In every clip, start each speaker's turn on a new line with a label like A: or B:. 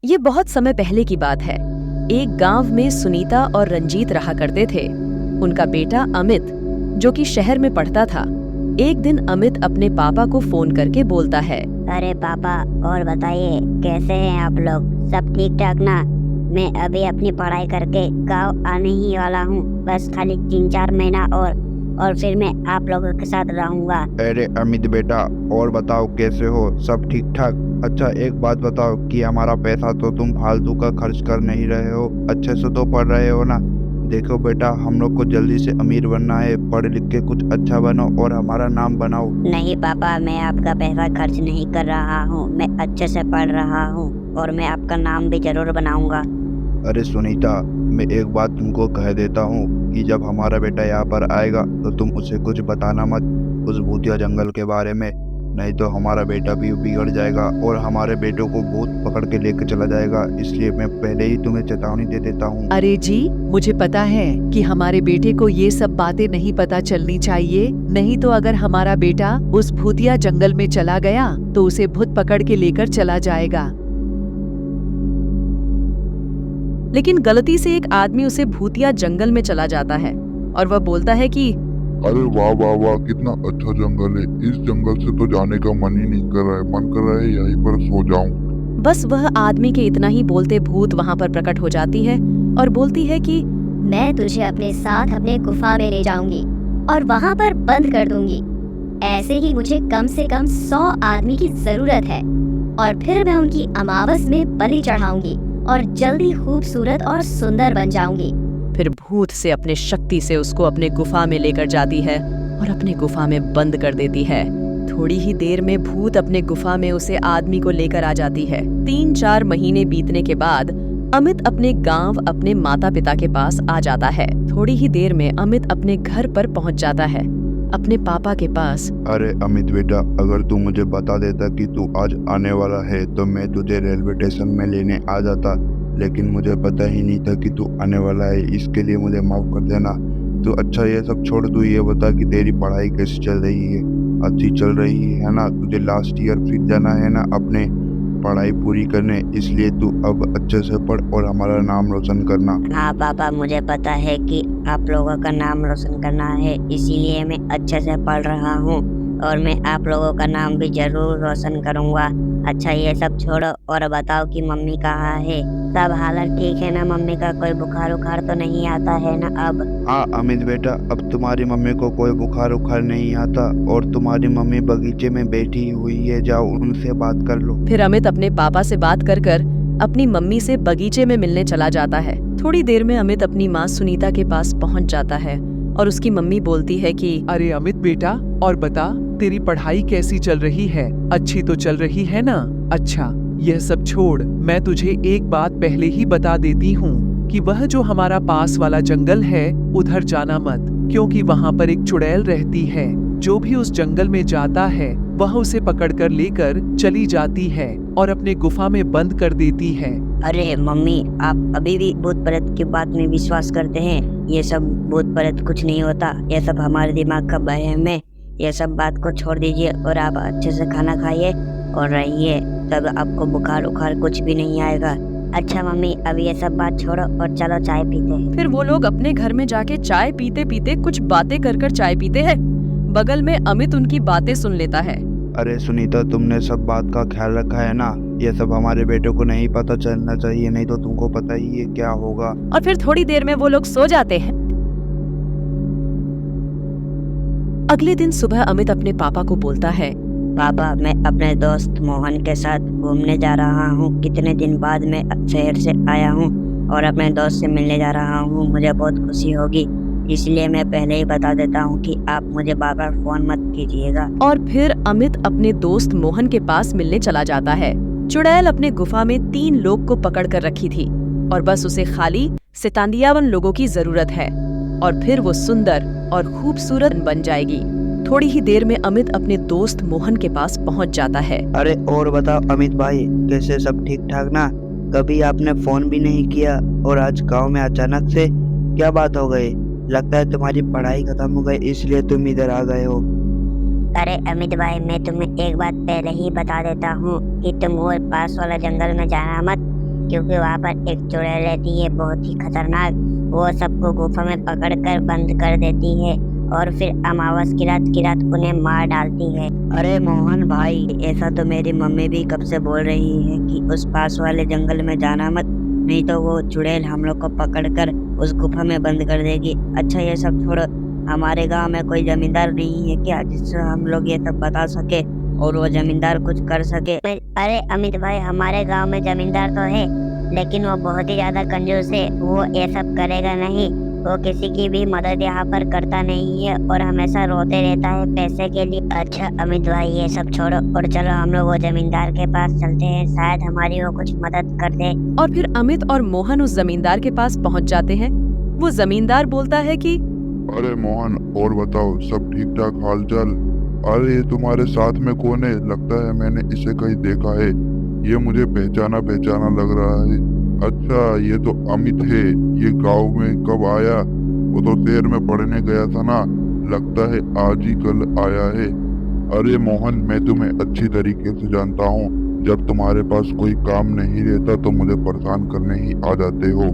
A: ये बहुत समय पहले की बात है। एक गांव में सुनीता और रंजीत रहा करते थे। उनका बेटा अमित, जो कि शहर में पढ़ता था, एक दिन अमित अपने पापा को फोन करके बोलता है,
B: अरे पापा, और बताइए कैसे हैं आप लोग? सब ठीक ठाक ना? मैं अभी अपनी पढ़ाई करके गांव आने ही वाला हूँ। बस खाली 3-4 महीना और फिर मैं आप लोगों के साथ रहूँगा।
C: अरे अमित बेटा, और बताओ कैसे हो? सब ठीक ठाक? अच्छा, एक बात बताओ कि हमारा पैसा तो तुम फालतू का खर्च कर नहीं रहे हो, अच्छे से तो पढ़ रहे हो ना? देखो बेटा, हम लोग को जल्दी से अमीर बनना है, पढ़ लिख के कुछ अच्छा बनो और हमारा नाम बनाओ।
B: नहीं पापा, मैं आपका पैसा खर्च नहीं कर रहा हूँ। मैं अच्छे से पढ़ रहा हूँ और मैं आपका नाम भी जरूर बनाऊंगा।
C: अरे सुनीता, मैं एक बात तुमको कह देता हूँ कि जब हमारा बेटा यहाँ पर आएगा तो तुम उसे कुछ बताना मत उस भूतिया जंगल के बारे में, नहीं तो हमारा बेटा भी बिगड़ जाएगा और हमारे बेटों को भूत पकड़ के लेकर चला जाएगा। इसलिए मैं पहले ही तुम्हें चेतावनी दे देता हूँ।
D: अरे जी, मुझे पता है कि हमारे बेटे को ये सब बातें नहीं पता चलनी चाहिए, नहीं तो अगर हमारा बेटा उस भूतिया जंगल में चला गया तो उसे भूत पकड़ के लेकर चला जाएगा।
A: लेकिन गलती से एक आदमी उसे भूतिया जंगल में चला जाता है और वह बोलता है कि
E: अरे वाह वाह वाह, कितना अच्छा जंगल है। इस जंगल से तो जाने का मन ही नहीं कर रहा है। मन कर रहा है यहीं पर सो जाऊं।
A: बस वह आदमी के इतना ही बोलते भूत वहां पर प्रकट हो जाती है और बोलती है कि
F: मैं तुझे अपने साथ अपने गुफा में ले जाऊंगी और वहां पर बंद कर दूंगी। ऐसे ही मुझे कम से कम 100 आदमी की जरूरत है और फिर मैं उनकी अमावस में बलि चढ़ाऊंगी और जल्दी खूबसूरत और सुंदर बन जाऊंगी।
A: फिर भूत से अपने शक्ति से उसको अपने गुफा में लेकर जाती है और अपने गुफा में बंद कर देती है। थोड़ी ही देर में भूत अपने गुफा में उसे आदमी को लेकर आ जाती है। 3-4 महीने बीतने के बाद अमित अपने गांव अपने माता पिता के पास आ जाता है। थोड़ी ही देर में अमित अपने घर पर पहुंच जाता है, अपने पापा के पास।
C: अरे अमित बेटा, अगर तू मुझे बता देता कि तू आज आने वाला है तो मैं तुझे रेलवे स्टेशन में लेने आ जाता, लेकिन मुझे पता ही नहीं था कि तू आने वाला है। इसके लिए मुझे माफ कर देना। तो अच्छा, ये सब छोड़, तू ये बता कि तेरी पढ़ाई कैसी चल रही है? अच्छी चल रही है ना? तुझे लास्ट ईयर फिर जाना है ना अपने पढ़ाई पूरी करने, इसलिए तू अब अच्छे से पढ़ और हमारा नाम रोशन करना।
B: हाँ पापा, मुझे पता है कि आप लोगों का नाम रोशन करना है, इसीलिए मैं अच्छे से पढ़ रहा हूँ और मैं आप लोगों का नाम भी जरूर रोशन करूँगा। अच्छा, ये सब छोड़ो और बताओ कि मम्मी कहाँ है? सब हालत ठीक है ना? मम्मी का कोई बुखार उखार तो नहीं आता है ना अब?
C: हाँ अमित बेटा, अब तुम्हारी मम्मी को कोई बुखार उखार नहीं आता और तुम्हारी मम्मी बगीचे में बैठी हुई है, जाओ उनसे बात कर लो।
A: फिर अमित अपने पापा से बात कर अपनी मम्मी से बगीचे में मिलने चला जाता है। थोड़ी देर में अमित अपनी माँ सुनीता के पास पहुँच जाता है और उसकी मम्मी बोलती है कि
D: अरे अमित बेटा, और बता, तेरी पढ़ाई कैसी चल रही है? अच्छी तो चल रही है ना? अच्छा, यह सब छोड़, मैं तुझे एक बात पहले ही बता देती हूँ कि वह जो हमारा पास वाला जंगल है उधर जाना मत, क्योंकि वहाँ पर एक चुड़ैल रहती है। जो भी उस जंगल में जाता है वह उसे पकड़कर लेकर चली जाती है और अपने गुफा में बंद कर देती है।
B: अरे मम्मी, आप अभी भी भूत प्रेत की बात में विश्वास करते हैं? ये सब भूत प्रेत कुछ नहीं होता, ये सब हमारे दिमाग का वहम है। ये सब बात को छोड़ दीजिए और आप अच्छे से खाना खाइए और रहिए, तब आपको बुखार उखार कुछ भी नहीं आएगा। अच्छा मम्मी, अब ये सब बात छोड़ो और चलो चाय पीते हैं।
A: फिर वो लोग अपने घर में जाके चाय पीते पीते कुछ बातें कर चाय पीते हैं। बगल में अमित उनकी बातें सुन लेता है।
C: अरे सुनीता, तुमने सब बात का ख्याल रखा है ना? ये सब हमारे बेटे को नहीं पता चलना चाहिए, नहीं तो तुमको पता ही है क्या होगा।
A: और फिर थोड़ी देर में वो लोग सो जाते हैं। अगले दिन सुबह अमित अपने पापा को बोलता है,
B: पापा, मैं अपने दोस्त मोहन के साथ घूमने जा रहा हूँ। कितने दिन बाद मैं शहर से आया हूँ और अपने दोस्त से मिलने जा रहा हूँ। मुझे बहुत खुशी होगी, इसलिए मैं पहले ही बता देता हूँ कि आप मुझे बार बार फोन मत कीजिएगा।
A: और फिर अमित अपने दोस्त मोहन के पास मिलने चला जाता है। चुड़ैल अपने गुफा में 3 लोग को पकड़ कर रखी थी और बस उसे खाली 57 लोगों की जरूरत है और फिर वो सुंदर और खूबसूरत बन जाएगी। थोड़ी ही देर में अमित अपने दोस्त मोहन के पास पहुंच जाता है।
G: अरे और बताओ अमित भाई, कैसे सब ठीक ठाक ना? कभी आपने फोन भी नहीं किया और आज गांव में अचानक से क्या बात हो गई? लगता है तुम्हारी पढ़ाई खत्म हो गई, इसलिए तुम इधर आ गए हो।
B: अरे अमित भाई, मैं तुम्हें एक बात पहले ही बता देता हूँ कि तुम वो पास वाला जंगल में जाना मत। क्योंकि वहाँ पर एक चुड़ैल रहती है बहुत ही खतरनाक। वो सबको गुफा में पकड़कर बंद कर देती है और फिर अमावस की रात उन्हें मार डालती है। अरे मोहन भाई, ऐसा तो मेरी मम्मी भी कब से बोल रही है कि उस पास वाले जंगल में जाना मत, नहीं तो वो चुड़ैल हम लोग को पकड़कर उस गुफा में बंद कर देगी। अच्छा ये सब छोड़ो, हमारे गांव में कोई जमींदार नहीं है क्या जिससे हम लोग ये सब बता सके और वो जमींदार कुछ कर सके? अरे अमित भाई, हमारे गांव में जमींदार तो है, लेकिन वो बहुत ही ज्यादा कंजूस है। वो ये सब करेगा नहीं, वो किसी की भी मदद यहाँ पर करता नहीं है और हमेशा रोते रहता है पैसे के लिए। अच्छा अमित भाई, ये सब छोड़ो और चलो हम लोग वो जमींदार के पास चलते हैं, शायद हमारी वो कुछ मदद कर दे।
A: और फिर अमित और मोहन उस जमींदार के पास पहुंच जाते हैं। वो जमींदार बोलता है कि
E: अरे मोहन, और बताओ सब ठीक ठाक हाल चाल? अरे ये तुम्हारे साथ में कौन है? लगता है मैंने इसे कहीं देखा है, ये मुझे पहचाना पहचाना लग रहा है। अच्छा ये तो अमित है, ये गांव में कब आया? वो तो शहर में पढ़ने गया था ना, लगता है आज ही कल आया है। अरे मोहन, मैं तुम्हें अच्छी तरीके से जानता हूँ, जब तुम्हारे पास कोई काम नहीं रहता तो मुझे परेशान करने ही आ जाते हो।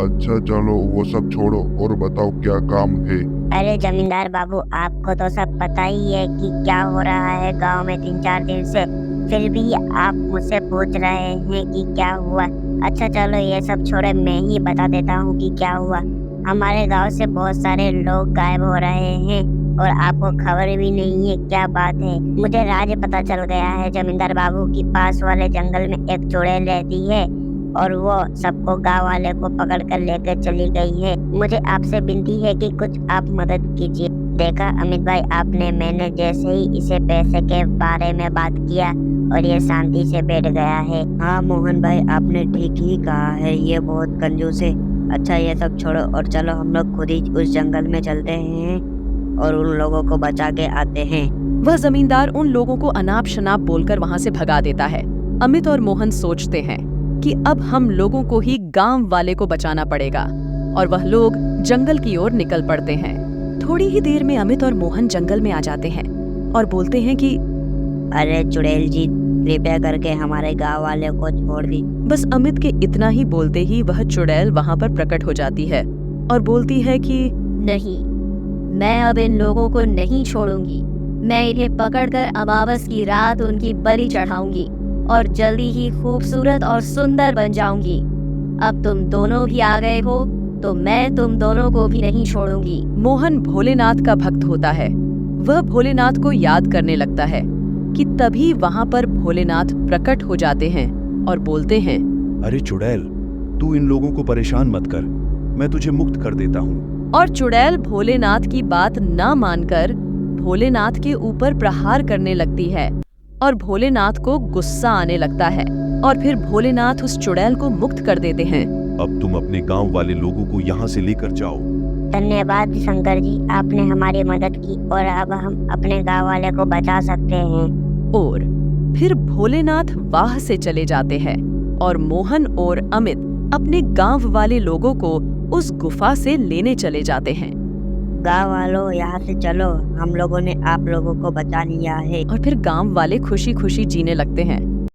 E: अच्छा चलो वो सब छोड़ो और बताओ क्या काम है?
B: अरे जमींदार बाबू, आपको तो सब पता ही है कि क्या हो रहा है गांव में 3-4 दिन से, फिर भी आप मुझसे पूछ रहे हैं कि क्या हुआ। अच्छा चलो ये सब छोड़े, मैं ही बता देता हूँ कि क्या हुआ। हमारे गांव से बहुत सारे लोग गायब हो रहे हैं और आपको खबर भी नहीं है। क्या बात है? मुझे राज पता चल गया है जमींदार बाबू कि पास वाले जंगल में एक चुड़ैल रहती है और वो सबको गांव वाले को पकड़ कर लेकर चली गई है। मुझे आपसे विनती है कि कुछ आप मदद कीजिए। देखा अमित भाई आपने, मैंने जैसे ही इसे पैसे के बारे में बात किया और ये शांति से बैठ गया है। हाँ मोहन भाई, आपने ठीक ही कहा है, ये बहुत कंजूस है। अच्छा ये सब छोड़ो और चलो हम लोग खुद ही उस जंगल में चलते हैं और उन लोगों को बचा के आते हैं।
A: वह जमींदार उन लोगों को अनाप शनाप बोलकर वहाँ से भगा देता है। अमित और मोहन सोचते हैं कि अब हम लोगों को ही गांव वाले को बचाना पड़ेगा और वह लोग जंगल की ओर निकल पड़ते हैं। थोड़ी ही देर में अमित और मोहन जंगल में आ जाते हैं और बोलते हैं कि
B: अरे चुड़ैल जी, कृपया करके हमारे गांव वाले को छोड़ दी।
A: बस अमित के इतना ही बोलते ही वह चुड़ैल वहाँ पर प्रकट हो जाती है और बोलती है कि
F: नहीं, मैं अब इन लोगों को नहीं छोड़ूंगी। मैं इन्हें पकड़कर अमावस की रात उनकी बलि चढ़ाऊंगी और जल्दी ही खूबसूरत और सुंदर बन जाऊंगी। अब तुम दोनों भी आ गए हो तो मैं तुम दोनों को भी नहीं छोड़ूंगी।
A: मोहन भोलेनाथ का भक्त होता है। वह भोलेनाथ को याद करने लगता है कि तभी वहाँ पर भोलेनाथ प्रकट हो जाते हैं और बोलते हैं,
H: अरे चुड़ैल, तू इन लोगों को परेशान मत कर, मैं तुझे मुक्त कर देता हूँ।
A: और चुड़ैल भोलेनाथ की बात ना मानकर भोलेनाथ के ऊपर प्रहार करने लगती है और भोलेनाथ को गुस्सा आने लगता है और फिर भोलेनाथ उस चुड़ैल को मुक्त कर देते हैं।
H: अब तुम अपने गांव वाले लोगों को यहाँ से लेकर जाओ।
B: धन्यवाद शंकर जी, आपने हमारी मदद की और अब हम अपने गांव वाले को बचा सकते हैं।
A: और फिर भोलेनाथ वाह से चले जाते हैं और मोहन और अमित अपने गांव वाले लोगों को उस गुफा से लेने चले जाते हैं।
B: गांव वालों, यहाँ से चलो, हम लोगों ने आप लोगों को बचा लिया है।
A: और फिर गांव वाले खुशी खुशी जीने लगते हैं।